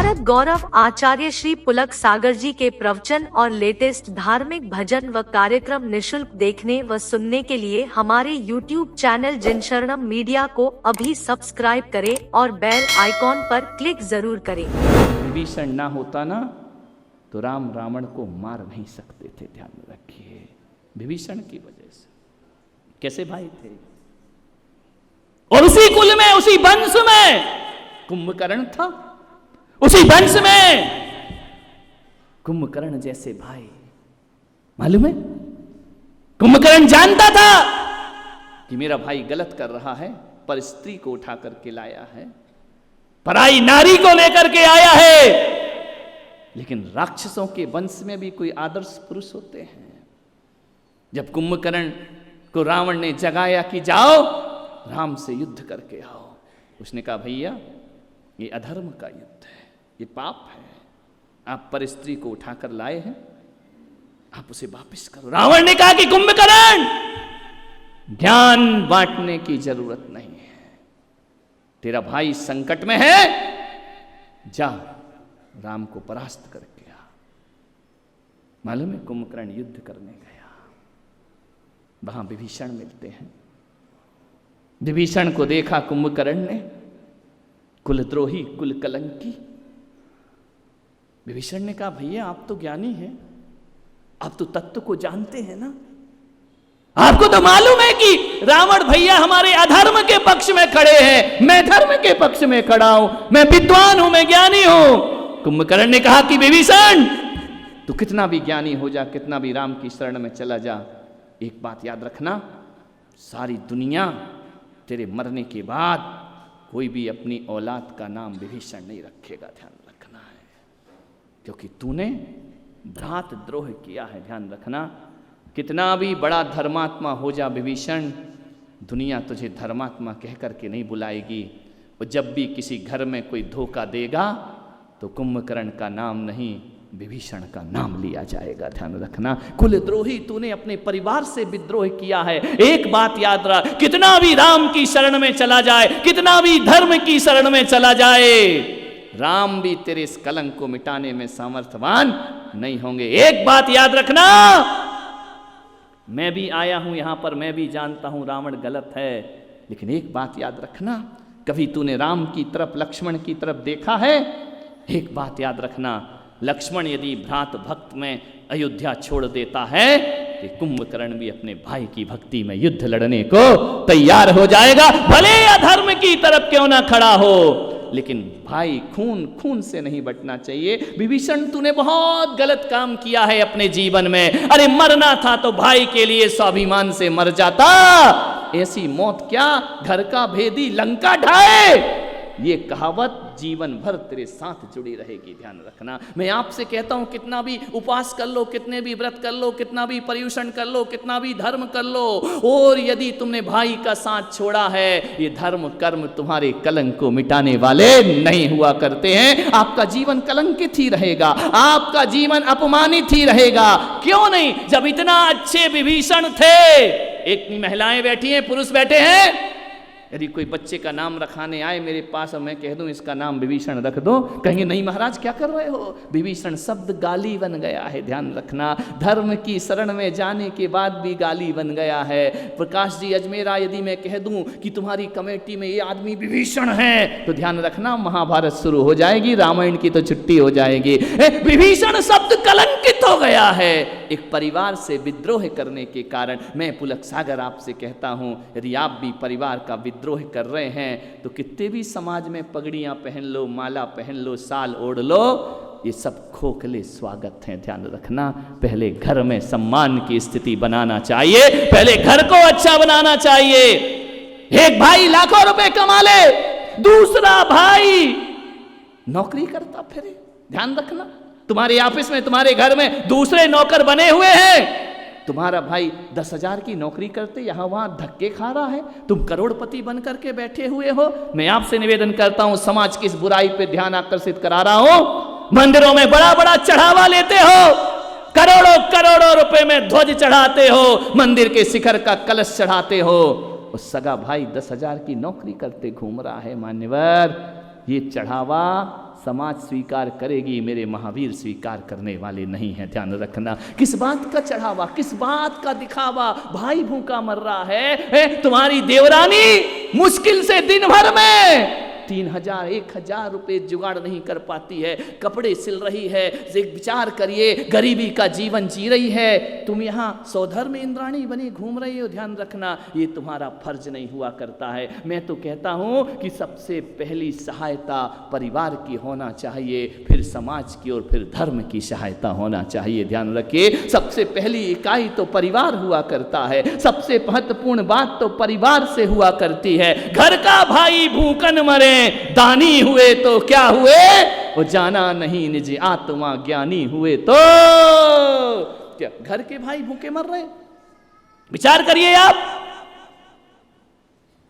साधक गौरव आचार्य श्री पुलक सागर जी के प्रवचन और लेटेस्ट धार्मिक भजन व कार्यक्रम निशुल्क देखने व सुनने के लिए हमारे YouTube चैनल जिनशरणम मीडिया को अभी सब्सक्राइब करें और बेल आइकॉन पर क्लिक जरूर करें। विभीषण ना होता ना तो राम रावण को मार नहीं सकते थे, ध्यान रखिए। विभीषण की वजह से कैसे भाई थे, और उसी कुल में उसी वंश में कुंभकर्ण था, उसी वंश में कुंभकर्ण जैसे भाई। मालूम है, कुंभकर्ण जानता था कि मेरा भाई गलत कर रहा है, पर स्त्री को उठा करके लाया है, पराई नारी को लेकर के आया है। लेकिन राक्षसों के वंश में भी कोई आदर्श पुरुष होते हैं। जब कुंभकर्ण को रावण ने जगाया कि जाओ राम से युद्ध करके आओ, उसने कहा भैया ये अधर्म का युद्ध है, ये पाप है, आप पर स्त्री को उठाकर लाए हैं, आप उसे वापस करो। रावण ने कहा कि कुंभकर्ण ज्ञान बांटने की जरूरत नहीं है, तेरा भाई संकट में है, जा राम को परास्त करके आ। मालूम है, कुंभकर्ण युद्ध करने गया, वहां विभीषण मिलते हैं। विभीषण को देखा कुंभकर्ण ने, कुलद्रोही कुल कलंकी। विभीषण ने कहा भैया आप तो ज्ञानी हैं, आप तो तत्व को जानते हैं ना, आपको तो मालूम है कि रावण भैया हमारे अधर्म के पक्ष में खड़े हैं, मैं धर्म के पक्ष में खड़ा हूं, मैं विद्वान हूं, मैं ज्ञानी हूं। कुंभकर्ण ने कहा कि विभीषण तू कितना भी ज्ञानी हो जा, कितना भी राम की शरण में चला जा, एक बात याद रखना, सारी दुनिया तेरे मरने के बाद कोई भी अपनी औलाद का नाम विभीषण नहीं रखेगा, ध्यान रखना है, क्योंकि तूने भ्रातृद्रोह किया है। ध्यान रखना, कितना भी बड़ा धर्मात्मा हो जा विभीषण, दुनिया तुझे धर्मात्मा कह करके नहीं बुलाएगी। और जब भी किसी घर में कोई धोखा देगा तो कुंभकर्ण का नाम नहीं, विभीषण का नाम लिया जाएगा। ध्यान रखना, कुलद्रोही तूने अपने परिवार से विद्रोह किया है। एक बात याद रख, कितना भी राम की शरण में चला जाए, कितना भी धर्म की शरण में चला जाए, राम भी तेरे इस कलंक को मिटाने में सामर्थ्यवान नहीं होंगे। एक बात याद रखना, मैं भी आया हूं यहां पर, मैं भी जानता हूं रावण गलत है, लेकिन एक बात याद रखना, कभी तूने राम की तरफ लक्ष्मण की तरफ देखा है? एक बात याद रखना, लक्ष्मण यदि भ्रात भक्त में अयोध्या छोड़ देता है तो कुंभकर्ण भी अपने भाई की भक्ति में युद्ध लड़ने को तैयार हो जाएगा, भले अधर्म की तरफ क्यों ना खड़ा हो, लेकिन भाई खून खून से नहीं बटना चाहिए। विभीषण तूने बहुत गलत काम किया है अपने जीवन में, अरे मरना था तो भाई के लिए स्वाभिमान से मर जाता, ऐसी मौत क्या घर का भेदी लंका ढाए, ये कहावत जीवन भर तेरे साथ जुड़ी रहेगी। ध्यान रखना, मैं आपसे कहता हूं कितना भी उपवास कर लो, कितने भी व्रत कर लो, कितना भी पर्युषण कर लो, कितना भी धर्म कर लो, और यदि तुमने भाई का साथ छोड़ा है, ये धर्म कर्म तुम्हारे कलंक को मिटाने वाले नहीं हुआ करते हैं। आपका जीवन कलंकित ही रहेगा, आपका जीवन अपमानित ही रहेगा। क्यों नहीं, जब इतना अच्छे विभीषण थे, इतनी महिलाएं बैठी हैं, पुरुष बैठे हैं, यदि कोई बच्चे का नाम रखाने आए मेरे पास और मैं कह दूं इसका नाम विभीषण रख दो, कहेंगे नहीं महाराज क्या कर रहे हो, विभीषण शब्द गाली बन गया है। ध्यान रखना, धर्म की शरण में जाने के बाद भी गाली बन गया है। प्रकाश जी अजमेरा यदि मैं कह दूं कि तुम्हारी कमेटी में ये आदमी विभीषण है, तो ध्यान रखना महाभारत शुरू हो जाएगी, रामायण की तो छुट्टी हो जाएगी। विभीषण शब्द कलंकित हो गया है एक परिवार से विद्रोह करने के कारण। मैं पुलक सागर आपसे कहता हूं, यदि आप भी परिवार का विद्रोह कर रहे हैं तो कितने भी समाज में पगड़ियां पहन लो, माला पहन लो, साल ओढ़ लो, ये सब खोखले स्वागत हैं। ध्यान रखना, पहले घर में सम्मान की स्थिति बनाना चाहिए, पहले घर को अच्छा बनाना चाहिए। एक भाई लाखों रुपए कमा ले, दूसरा भाई नौकरी करता फिरे। ध्यान रखना, तुम्हारे ऑफिस में, तुम्हारे घर में दूसरे नौकर बने हुए हैं, तुम्हारा भाई 10,000 की नौकरी करते यहां वहां धक्के खा रहा है, तुम करोड़पति बन करके बैठे हुए हो। मैं आपसे निवेदन करता हूं, समाज की इस बुराई पे ध्यान आकर्षित करा रहा हूं, मंदिरों में बड़ा बड़ा चढ़ावा लेते हो, करोड़ों करोड़ों रुपए में ध्वज चढ़ाते हो, मंदिर के शिखर का कलश चढ़ाते हो, उस सगा भाई 10,000 की नौकरी करते घूम रहा है। मान्यवर, ये चढ़ावा समाज स्वीकार करेगी, मेरे महावीर स्वीकार करने वाले नहीं हैं। ध्यान रखना। किस बात का चढ़ावा, किस बात का दिखावा? भाई भूखा मर रहा है, तुम्हारी देवरानी मुश्किल से दिन भर में 3000 1000 रुपए जुगाड़ नहीं कर पाती है, कपड़े सिल रही है। एक विचार करिए, गरीबी का जीवन जी रही है, तुम यहाँ सौधर में इंद्राणी बनी घूम रही हो। ध्यान रखना, ये तुम्हारा फर्ज नहीं हुआ करता है। मैं तो कहता हूँ कि सबसे पहली सहायता परिवार की होना चाहिए, फिर समाज की और फिर धर्म की सहायता होना चाहिए। ध्यान रखिए, सबसे पहली इकाई तो परिवार हुआ करता है, सबसे महत्वपूर्ण बात तो परिवार से हुआ करती है। घर का भाई भूखन मरे, दानी हुए तो क्या हुए, वो जाना नहीं निज आत्मा ज्ञानी हुए तो क्या। घर के भाई भूखे मर रहे, विचार करिए आप।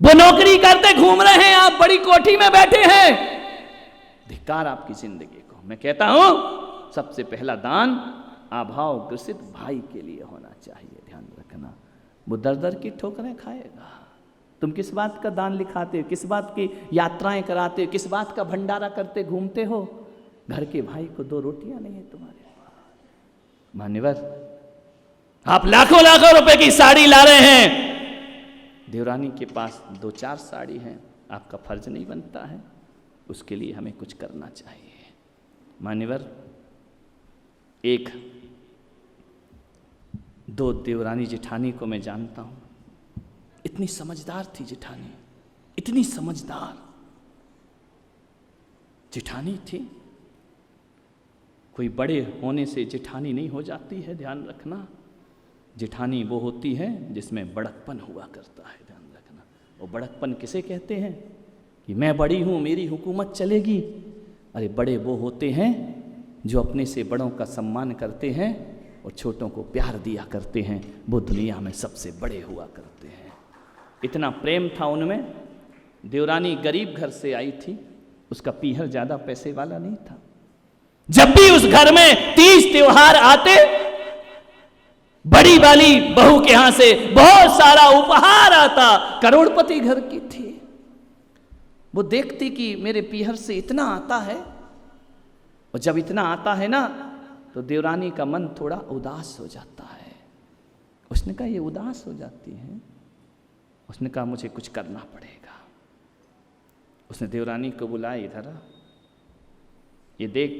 वो नौकरी करते घूम रहे हैं, आप बड़ी कोठी में बैठे हैं। धिक्कार आपकी जिंदगी को। मैं कहता हूं सबसे पहला दान अभाव ग्रसित भाई के लिए होना चाहिए। ध्यान रखना, वो दर दर की ठोकरें खाएगा। तुम किस बात का दान लिखाते हो, किस बात की यात्राएं कराते हो, किस बात का भंडारा करते घूमते हो? घर के भाई को 2 रोटियां नहीं है तुम्हारे। मान्यवर, आप लाखों लाखों रुपए की साड़ी ला रहे हैं, देवरानी के पास 2-4 साड़ी हैं, आपका फर्ज नहीं बनता है? उसके लिए हमें कुछ करना चाहिए। मान्यवर, 1-2 देवरानी जेठानी को मैं जानता हूं, इतनी समझदार थी जेठानी, इतनी समझदार जेठानी थी। कोई बड़े होने से जेठानी नहीं हो जाती है, ध्यान रखना। जेठानी वो होती है जिसमें बड़कपन हुआ करता है। ध्यान रखना, वो बड़कपन किसे कहते हैं कि मैं बड़ी हूँ, मेरी हुकूमत चलेगी। अरे बड़े वो होते हैं जो अपने से बड़ों का सम्मान करते हैं और छोटों को प्यार दिया करते हैं, वो दुनिया में सबसे बड़े हुआ करते हैं। इतना प्रेम था उनमें। देवरानी गरीब घर से आई थी, उसका पीहर ज्यादा पैसे वाला नहीं था। जब भी उस घर में तीज त्योहार आते, बड़ी वाली बहू के यहां से बहुत सारा उपहार आता। करोड़पति घर की थी। वो देखती कि मेरे पीहर से इतना आता है, और जब इतना आता है ना तो देवरानी का मन थोड़ा उदास हो जाता है। उसने कहा ये उदास हो जाती है। उसने कहा मुझे कुछ करना पड़ेगा। उसने देवरानी को बुलाया, इधर आ, ये देख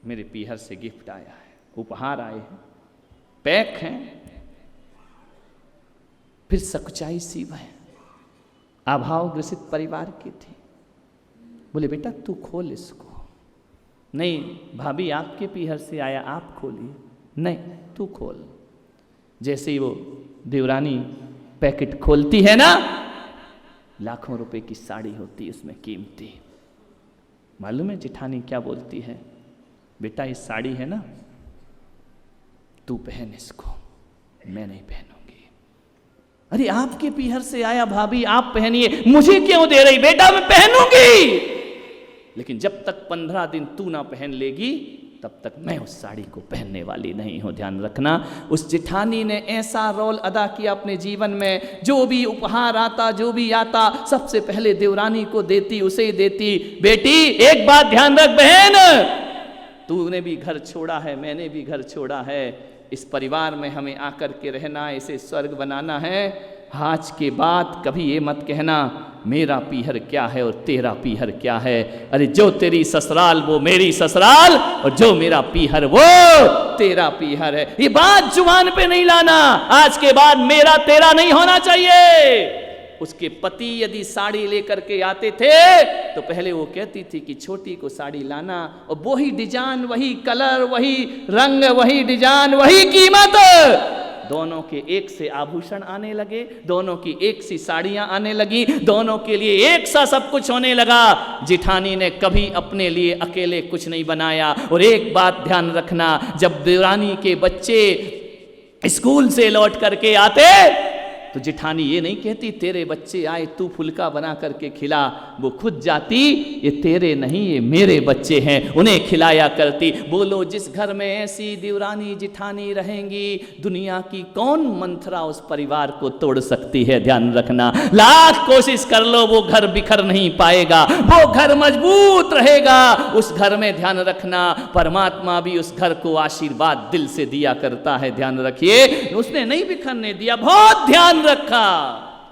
मेरे पीहर से गिफ्ट आया है, उपहार आए हैं, पैक हैं। फिर सकुचाई सी वह अभाव ग्रसित परिवार की थी। बोले बेटा तू खोल इसको। नहीं भाभी आपके पीहर से आया, आप खोलिए। नहीं तू खोल। जैसे ही वो देवरानी पैकेट खोलती है ना, लाखों रुपए की साड़ी होती है उसमें कीमती। मालूम है जेठानी क्या बोलती है? बेटा ये साड़ी है ना, तू पहन इसको, मैं नहीं पहनूंगी। अरे आपके पीहर से आया भाभी, आप पहनिए, मुझे क्यों दे रही? बेटा मैं पहनूंगी, लेकिन जब तक 15 दिन तू ना पहन लेगी तब तक मैं उस साड़ी को पहनने वाली नहीं हूं। ध्यान रखना, उस जेठानी ने ऐसा रोल अदा किया अपने जीवन में। जो भी उपहार आता, जो भी आता, सबसे पहले देवरानी को देती, उसे ही देती। बेटी एक बात ध्यान रख बहन, तूने भी घर छोड़ा है, मैंने भी घर छोड़ा है, इस परिवार में हमें आकर के रहना है, इसे स्वर्ग बनाना है। आज के बाद कभी ये मत कहना मेरा पीहर क्या है और तेरा पीहर क्या है। अरे जो तेरी ससुराल वो मेरी ससुराल, और जो मेरा पीहर वो तेरा पीहर है। ये बात जुबान पे नहीं लाना। आज के बाद मेरा तेरा नहीं होना चाहिए। उसके पति यदि साड़ी लेकर के आते थे तो पहले वो कहती थी कि छोटी को साड़ी लाना, और वही डिजाइन, वही कलर, वही रंग, वही डिजाइन, वही कीमत। दोनों के एक से आभूषण आने लगे, दोनों की एक सी साड़ियां आने लगी, दोनों के लिए एक सा सब कुछ होने लगा। जेठानी ने कभी अपने लिए अकेले कुछ नहीं बनाया। और एक बात ध्यान रखना, जब देवरानी के बच्चे स्कूल से लौट करके आते तो जिठानी ये नहीं कहती तेरे बच्चे आए तू फुलका बना करके खिला, वो खुद जाती ये तेरे नहीं ये मेरे बच्चे हैं उन्हें खिलाया करती। बोलो जिस घर में ऐसी देवरानी जिठानी रहेंगी दुनिया की कौन मंथरा उस परिवार को तोड़ सकती है। ध्यान रखना, लाख कोशिश कर लो वो घर बिखर नहीं पाएगा, वो घर मजबूत रहेगा। उस घर में ध्यान रखना परमात्मा भी उस घर को आशीर्वाद दिल से दिया करता है। ध्यान रखिए, उसने नहीं बिखरने दिया, बहुत ध्यान रखा।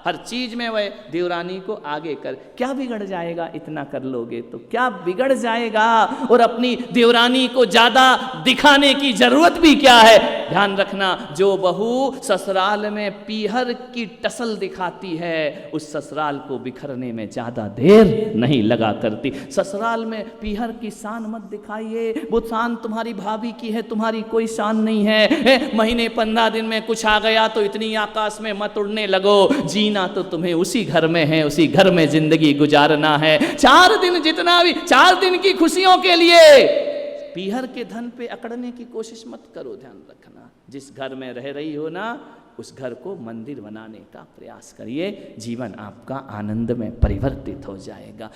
हर चीज में वह देवरानी को आगे कर, क्या बिगड़ जाएगा इतना कर लोगे तो, क्या बिगड़ जाएगा। और अपनी देवरानी को ज्यादा दिखाने की जरूरत भी क्या है। ध्यान रखना, जो बहू ससुराल में पीहर की टसल दिखाती है उस ससुराल को बिखरने में ज्यादा देर नहीं लगा करती। ससुराल में पीहर की शान मत दिखाइए, वो शान तुम्हारी भाभी की है, तुम्हारी कोई शान नहीं है। महीने 15 दिन में कुछ आ गया तो इतनी आकाश में मत उड़ने लगो। जीना तो तुम्हें उसी घर में है, उसी घर में जिंदगी गुजारना है। 4 दिन जितना भी 4 दिन की खुशियों के लिए पीहर के धन पे अकड़ने की कोशिश मत करो। ध्यान रखना, जिस घर में रह रही हो ना उस घर को मंदिर बनाने का प्रयास करिए, जीवन आपका आनंद में परिवर्तित हो जाएगा।